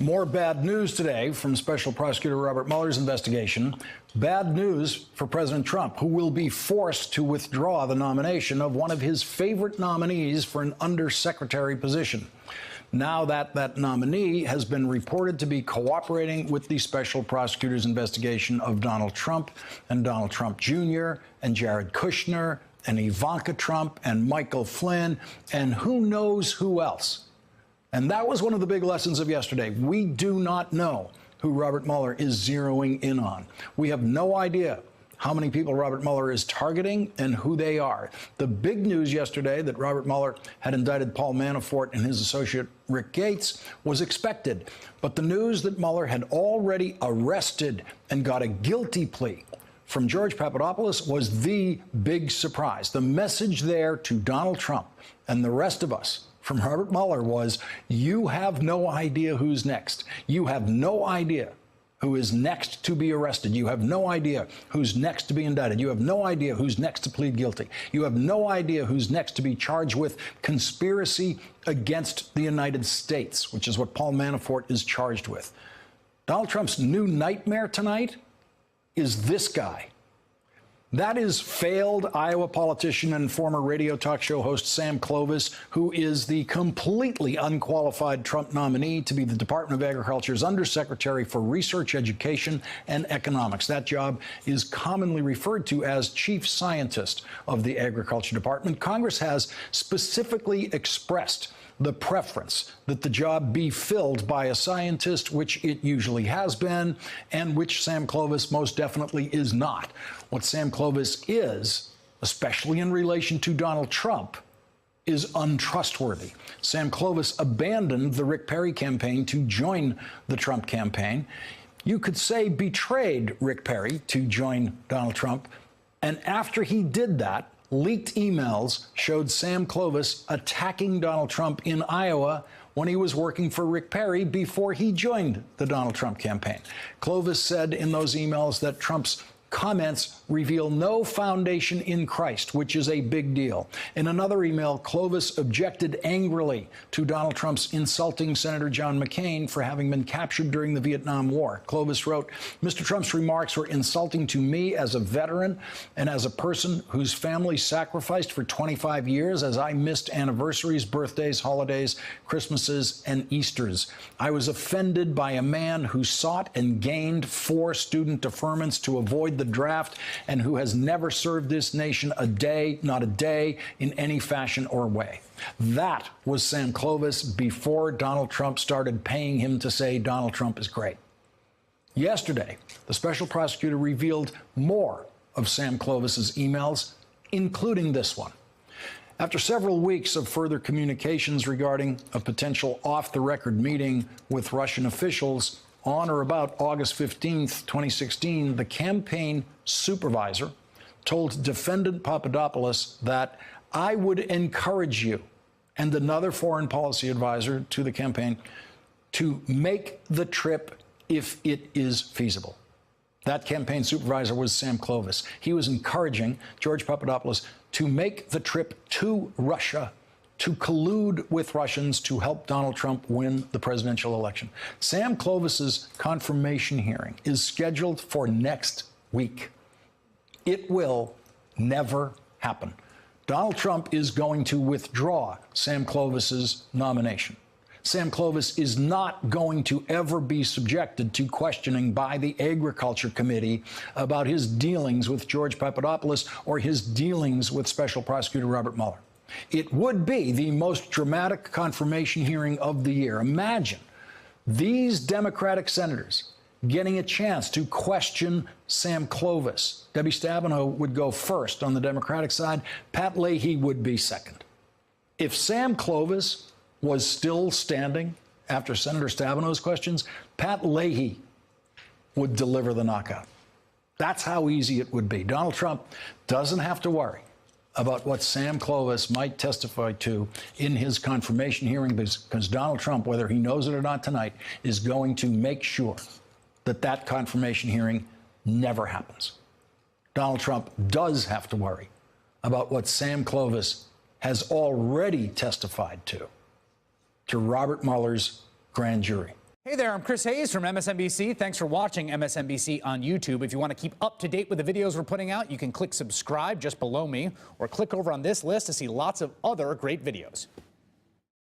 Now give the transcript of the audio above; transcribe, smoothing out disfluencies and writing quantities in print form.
More bad news today from Special Prosecutor Robert Mueller's investigation. Bad news for President Trump, who will be forced to withdraw the nomination of one of his favorite nominees for an undersecretary position. Now that nominee has been reported to be cooperating with the special prosecutor's investigation of Donald Trump and Donald Trump Jr. and Jared Kushner and Ivanka Trump and Michael Flynn and who knows who else. And that was one of the big lessons of yesterday. We do not know who Robert Mueller is zeroing in on. We have no idea how many people Robert Mueller is targeting and who they are. The big news yesterday that Robert Mueller had indicted Paul Manafort and his associate Rick Gates was expected. But the news that Mueller had already arrested and got a guilty plea from George Papadopoulos was the big surprise. The message there to Donald Trump and the rest of us from Robert Mueller was, you have no idea who's next. You have no idea who is next to be arrested. You have no idea who's next to be indicted. You have no idea who's next to plead guilty. You have no idea who's next to be charged with conspiracy against the United States, which is what Paul Manafort is charged with. Donald Trump's new nightmare tonight is this guy. That is failed Iowa politician and former radio talk show host Sam Clovis, who is the completely unqualified Trump nominee to be the Department of Agriculture's Undersecretary for Research, Education, and Economics. That job is commonly referred to as Chief Scientist of the Agriculture Department. Congress has specifically expressed the preference that the job be filled by a scientist, which it usually has been, and which Sam Clovis most definitely is not. What Sam Clovis is, especially in relation to Donald Trump, is untrustworthy. Sam Clovis abandoned the Rick Perry campaign to join the Trump campaign. You could say betrayed Rick Perry to join Donald Trump. And after he did that, leaked emails showed Sam Clovis attacking Donald Trump in Iowa when he was working for Rick Perry before he joined the Donald Trump campaign. Clovis said in those emails that Trump's comments reveal no foundation in Christ, which is a big deal. In another email, Clovis objected angrily to Donald Trump's insulting Senator John McCain for having been captured during the Vietnam War. Clovis wrote, "Mr. Trump's remarks were insulting to me as a veteran and as a person whose family sacrificed for 25 years as I missed anniversaries, birthdays, holidays, Christmases, and Easters. I was offended by a man who sought and gained 4 student deferments to avoid the draft and who has never served this nation a day, not a day, in any fashion or way." That was Sam Clovis before Donald Trump started paying him to say Donald Trump is great. Yesterday, the special prosecutor revealed more of Sam Clovis's emails, including this one. After several weeks of further communications regarding a potential off-the-record meeting with Russian officials, on or about August 15th, 2016, the campaign supervisor told defendant Papadopoulos that I would encourage you and another foreign policy advisor to the campaign to make the trip if it is feasible. That campaign supervisor was Sam Clovis. He was encouraging George Papadopoulos to make the trip to Russia to collude with Russians to help Donald Trump win the presidential election. Sam Clovis's confirmation hearing is scheduled for next week. It will never happen. Donald Trump is going to withdraw Sam Clovis's nomination. Sam Clovis is not going to ever be subjected to questioning by the Agriculture Committee about his dealings with George Papadopoulos or his dealings with Special Prosecutor Robert Mueller. It would be the most dramatic confirmation hearing of the year. Imagine these Democratic senators getting a chance to question Sam Clovis. Debbie Stabenow would go first on the Democratic side. Pat Leahy would be second. If Sam Clovis was still standing after Senator Stabenow's questions, Pat Leahy would deliver the knockout. That's how easy it would be. Donald Trump doesn't have to worry about what Sam Clovis might testify to in his confirmation hearing, because Donald Trump, whether he knows it or not tonight, is going to make sure that that confirmation hearing never happens. Donald Trump does have to worry about what Sam Clovis has already testified to Robert Mueller's grand jury. Hey there, I'm Chris Hayes from MSNBC. Thanks for watching MSNBC on YouTube. If you want to keep up to date with the videos we're putting out, you can click subscribe just below me or click over on this list to see lots of other great videos.